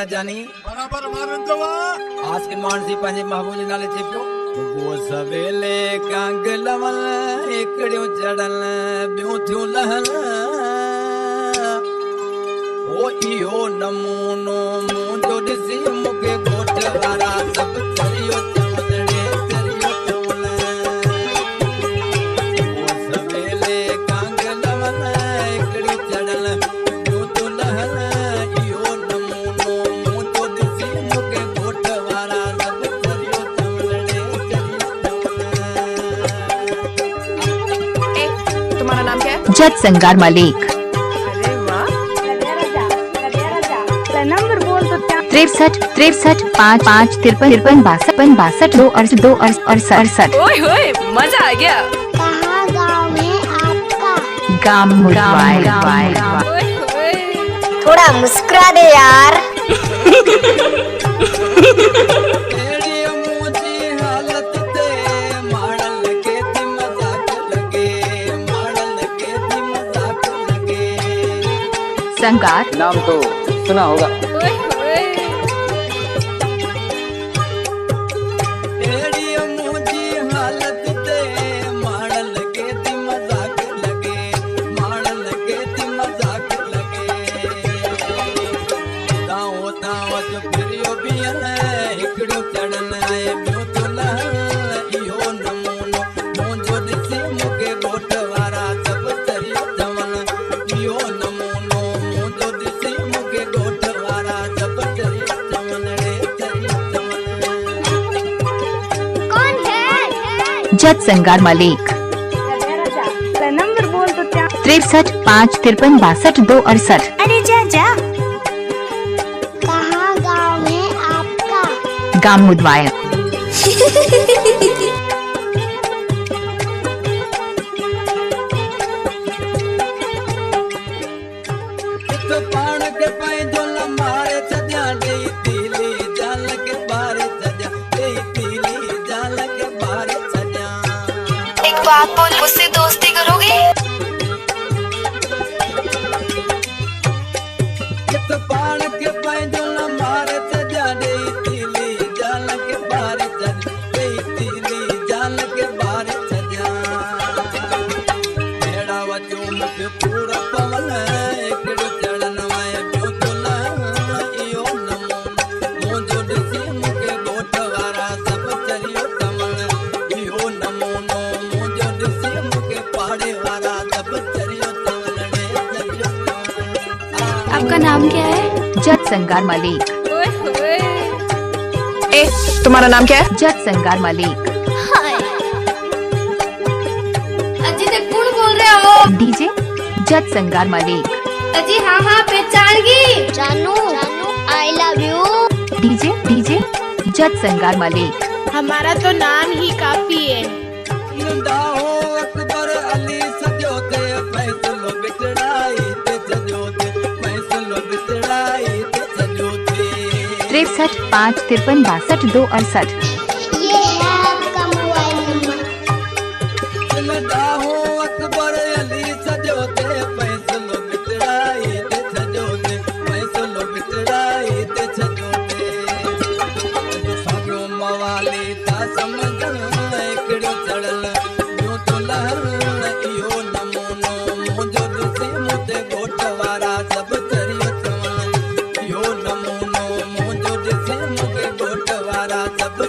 गाना जानी बराबर मारन तो आज के मानसी पंजे महबूब जी नाले चिपको वो सवेले कांग लवल एकड़ियों चढ़ल बियो थियो लहल ओ इहो नमूनो मुंजो ॾिसी मूंखे घोट वारा सभु चरियो चवंदड़े चरियो चवल वो सवेले कांग लवल एकड़ियों चढ़ल बियो थियो लहल इहो नमूनो मुंजो ॾिसी मूंखे घोट वारा सभु चरियो चवंदड़े चरियो चवल। तुम्हारा नाम क्या है? जज संगार मलिक। अरे वाह। नंबर बोल तो 63 63 5 5 53 53 62 62 2 68। ओए होए मजा आ गया। कहाँ गाँव है आपका? गाम मुरवाए। ओए होए थोड़ा मुस्कुरा दे यार। तेरी मुझी हालत ते मारल के ती मजाक लगे मारल के ती मजाक लगे संगार नाम तो सुना होगा। ओए होए तेरी मुझी हालत ते मारल के ती मजाक लगे मारल के ती मजाक लगे दाओ दाओ जो फिरियो बियल हिकड़ो चढ़न आए बियो तो लहल इहो नमूनो मुंजो ॾिसी मूंखे घोट वारा सभु चरियो चवल इहो नमूनो मुंजो ॾिसी मूंखे घोट वारा सभु चरियो चवल रे चरियो चवल। कौन है? जज संगार मलिक। नंबर बोल तो 63 5 53 62 2 68। अरे जा जा। कहाँ गाँव है आपका? गाम मुदवाए। इत पाण के पंहिंजो लंबारे सॼा ॾेई तीली जाल के बारे सॼा ॾेई तीली जाल के बारे सॼा एक बात बोल, मुझसे दोस्ती करोगे? इत पाण के पंहिंजो लंबारे सॼा ॾेई तीली जाल के बारे सॼा ॾेई तीली जाल के बारे सॼा अहिड़ा वचो मूंखे पूरा पवल हिकिड़ो चढ़न वए ॿियो तो लहल इहो नमूनो मुंहिंजो ॾिसी मूंखे घोट वारा सभु चरियो चवल इहो नमूनो मुंहिंजो ॾिसी मूंखे पाड़े वारा सभु चरियो चवल रे चरियो चवल। आपका नाम क्या है? जज संगार मलिक। ओए होए ए तुम्हारा नाम क्या है? जज संगार मलिक। अजी तक कौन बोल रहे हो? डीजे जज संगार मलिक। अजी हाँ हाँ पहचान गई। जानू आई लव यू। डीजे जज संगार मलिक। हमारा तो नाम ही काफी है। नंदा हो अकबर अली सजो ते फैसलो बिटड़ाई ते सजो ते फैसलो बिटड़ाई ते सजो ते 63 5 53 62 2 68। ये है आपका मोबाइल नंबर। नंदा हो अकबर अली सजो ते फैसलो बिटड़ाई ते सजो ते फैसलो बिटड़ाई ते सजो ते साॻियो मवाली था समझण हिकिड़ो चढ़ल ॿियो तो लहल इहो नमूनो मुंहिंजो ॾिसी मूंखे घोट वारा सभु चरियो चवल इहो नमूनो मुंहिंजो ॾिसी मूंखे घोट वारा सभु